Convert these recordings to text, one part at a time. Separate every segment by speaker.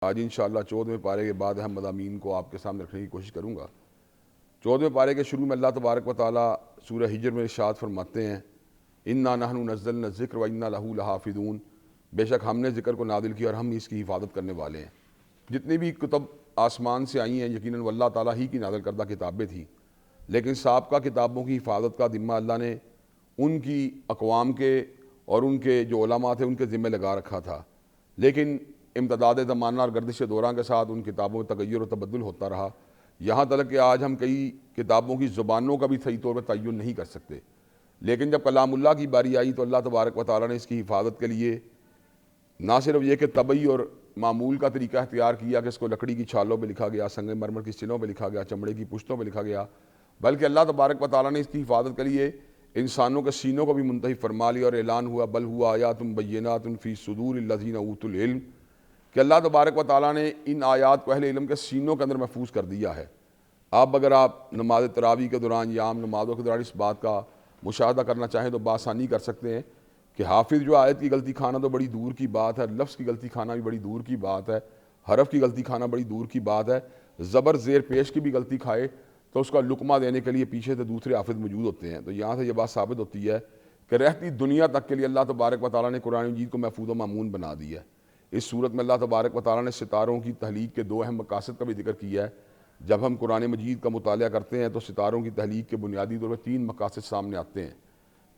Speaker 1: آج انشاءاللہ 14ویں پارے کے بعد اہم مضامین کو آپ کے سامنے رکھنے کی کوشش کروں گا۔ 14ویں پارے کے شروع میں اللہ تبارک و تعالیٰ سورہ ہجر میں ارشاد فرماتے ہیں اِنَّا نَحْنُ نَزَّلْنَا الذِّکْرَ وَإِنَّا لَهُ لَحَافِظُونَ، بے شک ہم نے ذکر کو نازل کیا اور ہم اس کی حفاظت کرنے والے ہیں۔ جتنی بھی کتب آسمان سے آئی ہیں یقیناً وہ اللہ تعالیٰ ہی کی نازل کردہ کتابیں تھیں، لیکن سابقہ کتابوں کی حفاظت کا ذمہ اللہ نے ان کی اقوام کے اور ان کے جو علماء تھے ان کے ذمہ لگا رکھا تھا، لیکن امتداد زمانہ اور گردش دوران کے ساتھ ان کتابوں میں تغیر و تبدل ہوتا رہا، یہاں تک کہ آج ہم کئی کتابوں کی زبانوں کا بھی صحیح طور پر تعین نہیں کر سکتے۔ لیکن جب کلام اللہ کی باری آئی تو اللہ تبارک و تعالیٰ نے اس کی حفاظت کے لیے نہ صرف یہ کہ طبعی اور معمول کا طریقہ اختیار کیا کہ اس کو لکڑی کی چھالوں پہ لکھا گیا، سنگ مرمر کی سلوں پہ لکھا گیا، چمڑے کی پشتوں پہ لکھا گیا، بلکہ اللہ تبارک و تعالیٰ نے اس کی حفاظت کے لیے انسانوں کے سینوں کو بھی منتخب فرما لیا اور اعلان ہوا بل ہوا آیات بینات فی صدور الذین اوتوا العلم، کہ اللہ تبارک و تعالیٰ نے ان آیات کو اہل علم کے سینوں کے اندر محفوظ کر دیا ہے۔ اگر آپ نماز تراویح کے دوران یا عام نمازوں کے دوران اس بات کا مشاہدہ کرنا چاہیں تو بآسانی کر سکتے ہیں کہ حافظ جو آیت کی غلطی کھانا تو بڑی دور کی بات ہے، لفظ کی غلطی کھانا بھی بڑی دور کی بات ہے، حرف کی غلطی کھانا بڑی دور کی بات ہے، زبر زیر پیش کی بھی غلطی کھائے تو اس کا لقمہ دینے کے لیے پیچھے سے دوسرے حافظ موجود ہوتے ہیں۔ تو یہاں سے یہ بات ثابت ہوتی ہے کہ رہتی دنیا تک کے لیے اللہ تبارک و تعالیٰ نے قرآن مجید کو محفوظ و مامون بنا دیا ہے۔ اس صورت میں اللہ تبارک و تعالیٰ نے ستاروں کی تخلیق کے دو اہم مقاصد کا بھی ذکر کیا ہے۔ جب ہم قرآن مجید کا مطالعہ کرتے ہیں تو ستاروں کی تخلیق کے بنیادی طور پر تین مقاصد سامنے آتے ہیں۔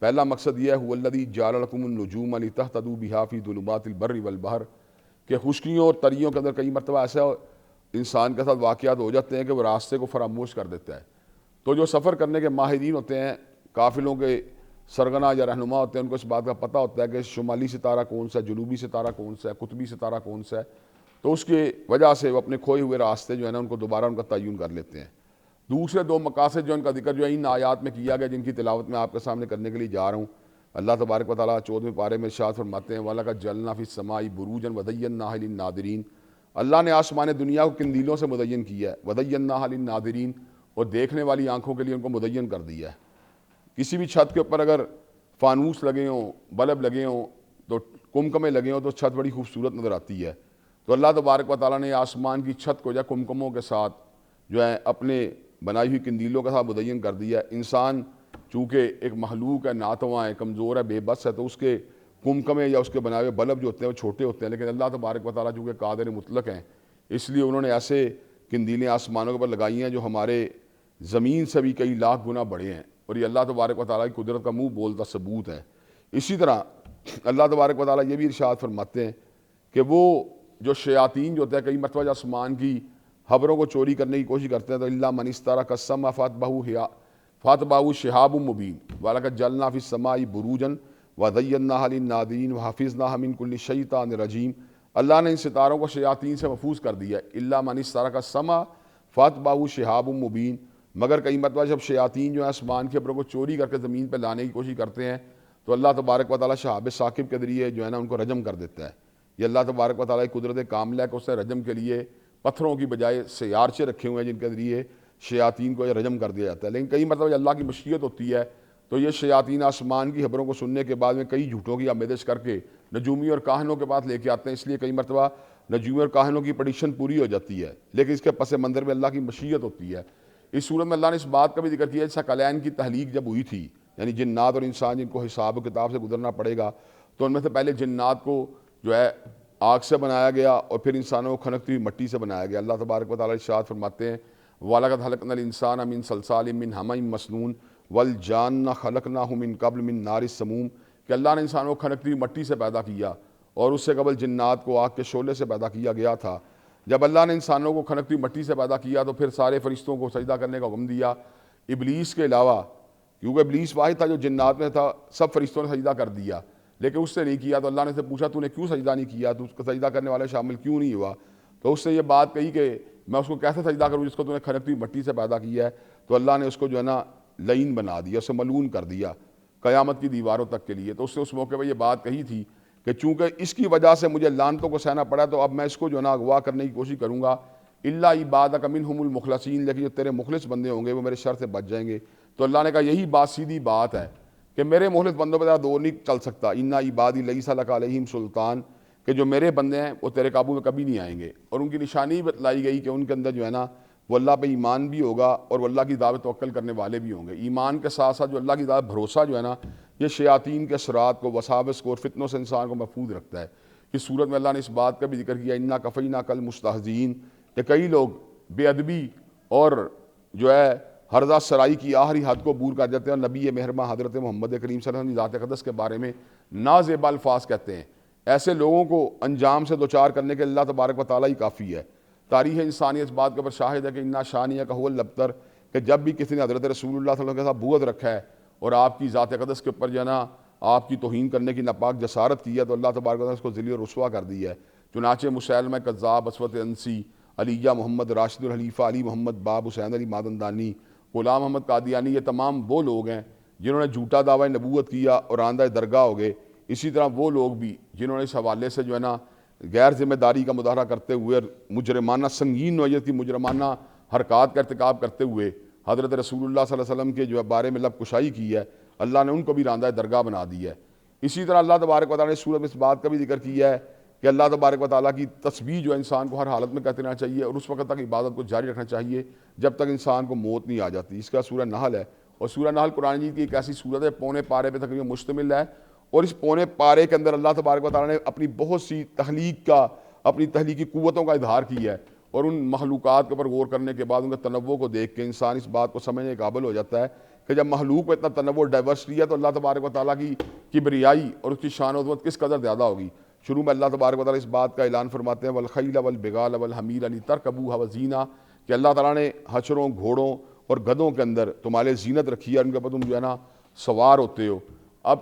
Speaker 1: پہلا مقصد یہ ہے هو الذی جعل لکم النجوم لتہتدوا بہا فی ظلمات البر والبحر، کہ خشکیوں اور تریوں کے اندر کئی مرتبہ ایسا انسان کے ساتھ واقعات ہو جاتے ہیں کہ وہ راستے کو فراموش کر دیتا ہے، تو جو سفر کرنے کے ماہرین ہوتے ہیں، قافلوں کے سرغنہ یا رہنما ہوتے ہیں، ان کو اس بات کا پتہ ہوتا ہے کہ شمالی ستارہ کون سا ہے، جنوبی ستارہ کون سا ہے، قطبی ستارہ کون سا ہے، تو اس کی وجہ سے وہ اپنے کھوئے ہوئے راستے جو ہے نا ان کو دوبارہ ان کا تعین کر لیتے ہیں۔ دوسرے دو مقاصد جو ان کا ذکر جو ہے ان آیات میں کیا گیا، جن کی تلاوت میں آپ کے سامنے کرنے کے لیے جا رہا ہوں۔ اللہ تبارک و تعالیٰ 14ویں پارے میں ارشاد فرماتے ہیں وَلَقَدْ جَعَلْنَا فِي السَّمَاءِ بُرُوجًا وَزَيَّنَّاهَا لِلنَّاظِرِينَ، اللہ نے آسمان دنیا کو قندیلوں سے مزین کیا ہے، وَزَيَّنَّاهَا لِلنَّاظِرِينَ، اور دیکھنے والی آنکھوں کے لیے ان کو مزین کر دیا ہے۔ کسی بھی چھت کے اوپر اگر فانوس لگے ہوں، بلب لگے ہوں، تو کمکمے لگے ہوں تو چھت بڑی خوبصورت نظر آتی ہے۔ تو اللہ تبارک و تعالیٰ نے آسمان کی چھت کو جو کمکموں کے ساتھ جو ہے اپنے بنائی ہوئی قندیلوں کے ساتھ مزین کر دیا ہے۔ انسان چونکہ ایک مخلوق ہے، ناتواں ہے، کمزور ہے، بے بس ہے، تو اس کے کمکمے یا اس کے بنائے ہوئے بلب جو ہوتے ہیں وہ چھوٹے ہوتے ہیں، لیکن اللہ تبارک و تعالیٰ چونکہ قادر مطلق ہیں اس لیے انہوں نے ایسے قندیلیں آسمانوں کے اوپر لگائی ہیں جو ہمارے زمین سے بھی کئی لاکھ گنا بڑے ہیں، اور یہ اللہ تبارک و تعالیٰ کی قدرت کا منہ بولتا ثبوت ہے۔ اسی طرح اللہ تبارک و تعالیٰ یہ بھی ارشاد فرماتے ہیں کہ وہ جو شیاطین جو ہوتے ہیں کئی مرتبہ جو آسمان کی خبروں کو چوری کرنے کی کوشش کرتے ہیں تو اللہ من استرق السمع فاتبعہ شہاب مبین وَلَقَدْ جَعَلْنَا فِي السَّمَاءِ بُرُوجًا وَزَيَّنَّاهَا لِلنَّاظِرِينَ وَحَفِظْنَاهَا مِن كُلِّ شَيْطَانٍ رَجِيمٍ، اللہ نے ان ستاروں کو شیاطین سے محفوظ کر دیا ہے۔ الا من استرق السمع فاتبعہ شہاب مبین، مگر کئی مرتبہ جب شیاطین جو ہیں آسمان کے خبروں کو چوری کر کے زمین پہ لانے کی کوشش کرتے ہیں تو اللہ تبارک و تعالیٰ شہاب ثاقب کے ذریعے جو ہے نا ان کو رجم کر دیتا ہے۔ یہ اللہ تبارک و تعالیٰ کی قدرت کاملہ ہے کہ اس نے رجم کے لیے پتھروں کی بجائے سیارچے رکھے ہوئے ہیں جن کے ذریعے شیاطین کو یہ رجم کر دیا جاتا ہے۔ لیکن کئی مرتبہ اللہ کی مشیت ہوتی ہے تو یہ شیاطین آسمان کی خبروں کو سننے کے بعد میں کئی جھوٹوں کی آمیزش کر کے نجومی اور کاہنوں کے پاس لے کے آتے ہیں، اس لیے کئی مرتبہ نجومی اور کاہنوں کی پریڈکشن پوری ہو جاتی ہے، لیکن اس کے پس منظر میں اللہ کی مشیت ہوتی ہے۔ اس صورت میں اللہ نے اس بات کا بھی ذکر کیا جیسا ثقلین کی تخلیق جب ہوئی تھی، یعنی جنات اور انسان جن کو حساب و کتاب سے گزرنا پڑے گا، تو ان میں سے پہلے جنات کو جو ہے آگ سے بنایا گیا اور پھر انسانوں کو کھنکتی ہوئی مٹی سے بنایا گیا۔ اللہ تبارک و تعالیٰ ارشاد فرماتے ہیں وَلَقَدْ خَلَقْنَا الْإِنسَانَ مِن صَلْصَالٍ مِّن حَمَإٍ مَّسْنُونٍ وَالْجَانَّ خَلَقْنَاهُ مِن قَبْلُ مِن نَارِ السَّمُومِ، کہ اللہ نے انسانوں کو کھنکتی ہوئی مٹی سے پیدا کیا اور اس سے قبل جنات کو آگ کے شعلے سے پیدا کیا گیا تھا۔ جب اللہ نے انسانوں کو کھنکتی ہوئی مٹی سے پیدا کیا تو پھر سارے فرشتوں کو سجدہ کرنے کا حکم دیا، ابلیس کے علاوہ، کیونکہ ابلیس واحد تھا جو جنات میں تھا، سب فرشتوں نے سجدہ کر دیا لیکن اس سے نہیں کیا۔ تو اللہ نے سے پوچھا تو نے کیوں سجدہ نہیں کیا، تو اس کو سجدہ کرنے والے شامل کیوں نہیں ہوا؟ تو اس نے یہ بات کہی کہ میں اس کو کیسے سجدہ کروں جس کو تو نے کھنکتی ہوئی مٹی سے پیدا کیا ہے؟ تو اللہ نے اس کو جو ہے نا لعین بنا دیا، اسے ملعون کر دیا قیامت کی دیواروں تک کے لیے۔ تو اس نے اس موقع پہ یہ بات کہی تھی کہ چونکہ اس کی وجہ سے مجھے لعنتوں کو سہنا پڑا تو اب میں اس کو جو ہے نا اغوا کرنے کی کوشش کروں گا، الا عبادک منہم المخلصین، لیکن جو تیرے مخلص بندے ہوں گے وہ میرے شر سے بچ جائیں گے۔ تو اللہ نے کہا یہی بات سیدھی بات ہے کہ میرے مخلص بندوں پہ دور نہیں چل سکتا، انا عبادی لیس لک علیہم سلطان، کہ جو میرے بندے ہیں وہ تیرے قابو میں کبھی نہیں آئیں گے، اور ان کی نشانی بتلائی گئی کہ ان کے اندر جو ہے نا وہ اللہ پہ ایمان بھی ہوگا اور وہ اللہ کی ذات پہ توکل کرنے والے بھی ہوں گے۔ ایمان کے ساتھ ساتھ جو اللہ کی ذات بھروسہ جو ہے نا یہ شیاطین کے اثرات کو، وساوس کو اور فتنوں سے انسان کو محفوظ رکھتا ہے۔ اس صورت میں اللہ نے اس بات کا بھی ذکر کیا انا کفینا کل مستہزئین، کہ کئی لوگ بے ادبی اور جو ہے ہرزہ سرائی کی آخری حد کو عبور کر جاتے ہیں، اور نبی مہرباں حضرت محمد کریم صلی اللہ علیہ وسلم ذات اقدس کے بارے میں نازیبا الفاظ کہتے ہیں۔ ایسے لوگوں کو انجام سے دوچار کرنے کے اللہ تبارک و تعالیٰ ہی کافی ہے۔ تاریخ انسانی اس بات کے اوپر شاہد ہے کہ انا شانیہ کا هو الابتر، کہ جب بھی کسی نے حضرت رسول اللہ صلی اللہ علیہ وسلم کے ساتھ بغض رکھا ہے اور آپ کی ذات اقدس کے اوپر جو ہے نا آپ کی توہین کرنے کی ناپاک جسارت کی ہے، تو اللہ تبارک و تعالیٰ نے اس کو ذلیل و رسوا کر دی ہے۔ چنانچہ مسیلمہ کذاب، اسود انسی، علیہ محمد راشد الخلیفہ، علی محمد باب، حسین علی مادندانی، غلام محمد قادیانی، یہ تمام وہ لوگ ہیں جنہوں نے جھوٹا دعویٰ نبوت کیا اور آندہ درگاہ ہو گئے۔ اسی طرح وہ لوگ بھی جنہوں نے اس حوالے سے جو ہے نا غیر ذمہ داری کا مظاہرہ کرتے ہوئے اور مجرمانہ سنگین نوعیت کی مجرمانہ حرکات کا ارتکاب کرتے ہوئے حضرت رسول اللہ صلی اللہ علیہ وسلم کے جو بارے میں لب کشائی کی ہے، اللہ نے ان کو بھی راندہ درگاہ بنا دی ہے۔ اسی طرح اللہ تبارک و تعالیٰ نے سورت میں اس بات کا بھی ذکر کیا ہے کہ اللہ تبارک و تعالیٰ کی تسبیح جو انسان کو ہر حالت میں کرتے رہنا چاہیے اور اس وقت تک عبادت کو جاری رکھنا چاہیے جب تک انسان کو موت نہیں آ جاتی۔ اس کا سورہ نحل ہے، اور سورہ نحل قرآن مجید کی ایک ایسی سورت ہے، پونے پارے پہ تقریباً مشتمل ہے، اور اس پونے پارے کے اندر اللہ تبارک و تعالیٰ نے اپنی بہت سی اپنی تخلیقی قوتوں کا اظہار کیا ہے، اور ان مخلوقات کے اوپر غور کرنے کے بعد ان کے تنوع کو دیکھ کے انسان اس بات کو سمجھنے کے قابل ہو جاتا ہے کہ جب مخلوق میں اتنا تنوع ڈائیورسٹی ہے تو اللہ تبارک و تعالیٰ کی کبریائی اور اس کی شان و عظمت کس قدر زیادہ ہوگی۔ شروع میں اللہ تبارک و تعالیٰ اس بات کا اعلان فرماتے ہیں والخیل والبغال والحمیر لترکبوها وزینہ، کہ اللہ تعالیٰ نے حشروں، گھوڑوں اور گدھوں کے اندر تمہارے زینت رکھی ہے اور ان کے اوپر تم جو ہے نا سوار ہوتے ہو۔ اب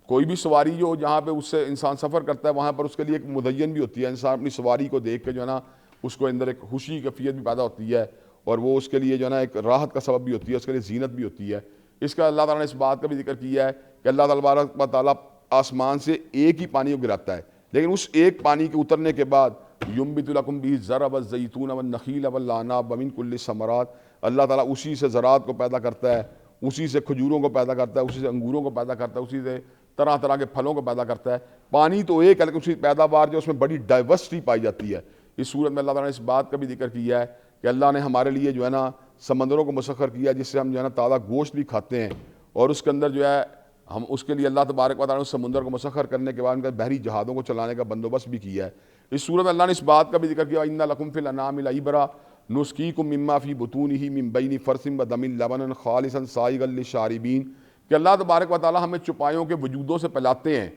Speaker 1: کوئی بھی سواری جو جہاں پہ اس سے انسان سفر کرتا ہے وہاں پر اس کے لیے ایک مدین بھی ہوتی ہے، انسان اپنی سواری کو دیکھ کے جو ہے نا اس کو اندر ایک خوشی کیفیت بھی پیدا ہوتی ہے، اور وہ اس کے لیے جو ہے نا ایک راحت کا سبب بھی ہوتی ہے، اس کے لیے زینت بھی ہوتی ہے۔ اس کا اللہ تعالیٰ نے اس بات کا بھی ذکر کیا ہے کہ اللہ تبارک و تعالیٰ آسمان سے ایک ہی پانی کو گراتا ہے، لیکن اس ایک پانی کے اترنے کے بعد ینبت لکم بہ الزرع والزیتون والنخیل والاعناب ومن کل الثمرات، اللہ تعالیٰ اسی سے زراعت کو پیدا کرتا ہے، اسی سے کھجوروں کو پیدا کرتا ہے، اسی سے انگوروں کو پیدا کرتا ہے، اسی سے طرح طرح کے پھلوں کو پیدا کرتا ہے۔ پانی تو ایک ہے لیکن اس کی پیداوار جو اس میں بڑی ڈائیورسٹی پائی جاتی ہے۔ اس صورت میں اللہ تعالیٰ نے اس بات کا بھی ذکر کیا ہے کہ اللہ نے ہمارے لیے جو ہے نا سمندروں کو مسخر کیا جس سے ہم جو ہے نا تازہ گوشت بھی کھاتے ہیں، اور اس کے اندر جو ہے ہم اس کے لیے اللہ تبارک و تعالیٰ نے اس سمندر کو مسخر کرنے کے بعد ان کا بحری جہازوں کو چلانے کا بندوبست بھی کیا ہے۔ اس صورت میں اللہ نے اس بات کا بھی ذکر کیا اِنَّ لَكُمْ فِي الْأَنْعَامِ لَعِبْرَةً نُسْقِيكُم مِّمَّا فِي بُطُونِهِ مِن بَيْنِ فَرْثٍ وَدَمٍ لَبَنًا خَالِصًا سَائِغًا لِّلشَّارِبِينَ، کہ اللہ تبارک و تعالیٰ ہمیں چپائیوں کے وجودوں سے پلاتے ہیں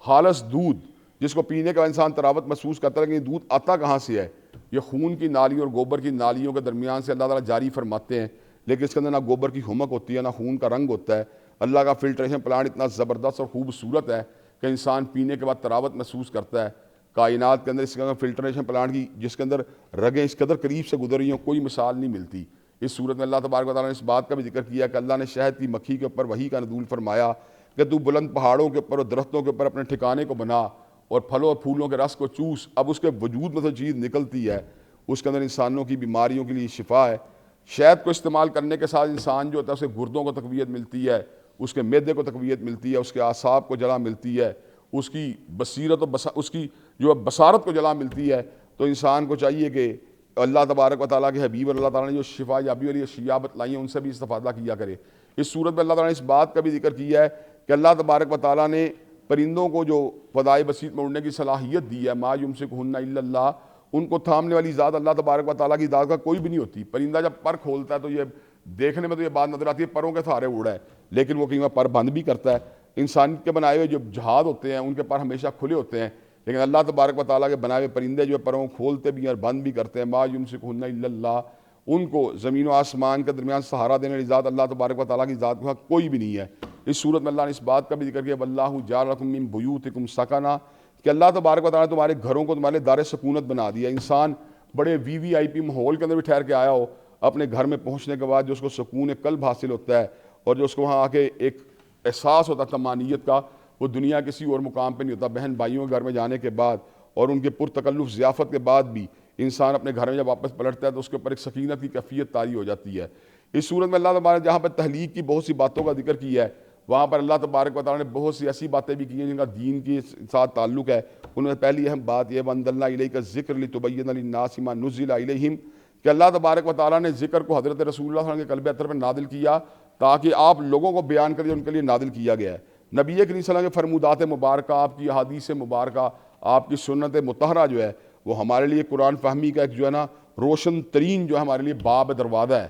Speaker 1: خالص دودھ جس کو پینے کا انسان تراوت محسوس کرتا ہے، لیکن یہ دودھ آتا کہاں سے ہے؟ یہ خون کی نالیوں اور گوبر کی نالیوں کے درمیان سے اللہ تعالیٰ جاری فرماتے ہیں، لیکن اس کے اندر نہ گوبر کی ہمک ہوتی ہے نہ خون کا رنگ ہوتا ہے۔ اللہ کا فلٹریشن پلانٹ اتنا زبردست اور خوبصورت ہے کہ انسان پینے کے بعد تراوت محسوس کرتا ہے۔ کائنات کے اندر اس کے اندر فلٹریشن پلانٹ کی جس کے اندر رگیں اس قدر قریب سے گزر رہی ہوں کوئی مثال نہیں ملتی۔ اس صورت میں اللہ تبارک و تعالیٰ نے اس بات کا بھی ذکر کیا کہ اللہ نے شہد کی مکھی کے اوپر وحی کا نزول فرمایا کہ تو بلند پہاڑوں کے اوپر اور درختوں کے اوپر اپنے ٹھکانے کو بنا اور پھلوں اور پھولوں کے رس کو چوس۔ اب اس کے وجود میں تو چیز نکلتی ہے، اس کے اندر انسانوں کی بیماریوں کے لیے شفا ہے۔ شہد کو استعمال کرنے کے ساتھ انسان جو ہوتا ہے اسے گردوں کو تقویت ملتی ہے، اس کے معدے کو تقویت ملتی ہے، اس کے اعصاب کو جلا ملتی ہے، اس کی بصیرت و اس کی جو بصارت کو جلا ملتی ہے۔ تو انسان کو چاہیے کہ اللہ تبارک و تعالیٰ کے حبیب اور اللہ تعالیٰ نے جو شفا یابی والی اشیاء بتلائی ہیں ان سے بھی استفادہ کیا کرے۔ اس صورت میں اللہ تعالیٰ نے اس بات کا بھی ذکر کیا ہے کہ اللہ تبارک و تعالیٰ نے پرندوں کو جو فضائے بسیط میں اڑنے کی صلاحیت دی ہے، ما یمسکہن الا اللہ، ان کو تھامنے والی ذات اللہ تبارک و تعالیٰ کی ذات کا کوئی بھی نہیں ہوتی۔ پرندہ جب پر کھولتا ہے تو یہ دیکھنے میں تو یہ بات نظر آتی ہے پروں کے سہارے اڑا ہے، لیکن وہ کہیں میں پر بند بھی کرتا ہے۔ انسان کے بنائے ہوئے جو جہاز ہوتے ہیں ان کے پر ہمیشہ کھلے ہوتے ہیں، لیکن اللہ تبارک و تعالیٰ کے بنائے ہوئے پرندے جو پروں کھولتے بھی ہیں اور بند بھی کرتے ہیں۔ ما یمسکہن الا اللہ، ان کو زمین و آسمان کے درمیان سہارا دینے والی ذات اللہ تبارک و تعالیٰ کی ذات کا کوئی بھی نہیں ہے۔ اس صورت میں اللہ نے اس بات کا بھی ذکر کیا واللہ جعل لکم من بیوتکم سکنا، کہ اللہ تبارک و تعالیٰ نے تمہارے گھروں کو تمہارے دار سکونت بنا دیا۔ انسان بڑے وی آئی پی ماحول کے اندر بھی ٹھہر کے آیا ہو، اپنے گھر میں پہنچنے کے بعد جو اس کو سکون قلب حاصل ہوتا ہے اور جو اس کو وہاں آ کے ایک احساس ہوتا ہے طمانینت کا، وہ دنیا کسی اور مقام پہ نہیں ہوتا۔ بہن بھائیوں کے گھر میں جانے کے بعد اور ان کے پرتکلف ضیافت کے بعد بھی انسان اپنے گھر میں جب واپس پلٹتا ہے تو اس کے اوپر ایک سکینت کی کیفیت طاری ہو جاتی ہے۔ اس صورت میں اللہ تبارک جہاں پہ تخلیق کی بہت سی باتوں کا ذکر کیا ہے وہاں پر اللہ تبارک و تعالیٰ نے بہت سی ایسی باتیں بھی کی ہیں جن کا دین کے ساتھ تعلق ہے. ان میں پہلی اہم بات یہ وَأَنزَلْنَا إِلَيْكَ الذِّكْرَ لِتُبَيِّنَ لِلنَّاسِ مَا نُزِّلَ إِلَيْهِمْ کہ اللہ تبارک و تعالیٰ نے ذکر کو حضرت رسول اللہ صلی اللہ علیہ وسلم کے قلب اطہر پر نازل کیا تاکہ آپ لوگوں کو بیان کر دیں ان کے لیے نازل کیا گیا ہے. نبی کریم صلی اللہ علیہ وسلم کے فرمودات مبارکہ، آپ کی احادیث مبارکہ، آپ کی سنت مطہرہ جو ہے وہ ہمارے لیے قرآن فہمی کا ایک جو ہے نا روشن ترین جو ہے ہمارے لیے باب دروازہ ہے.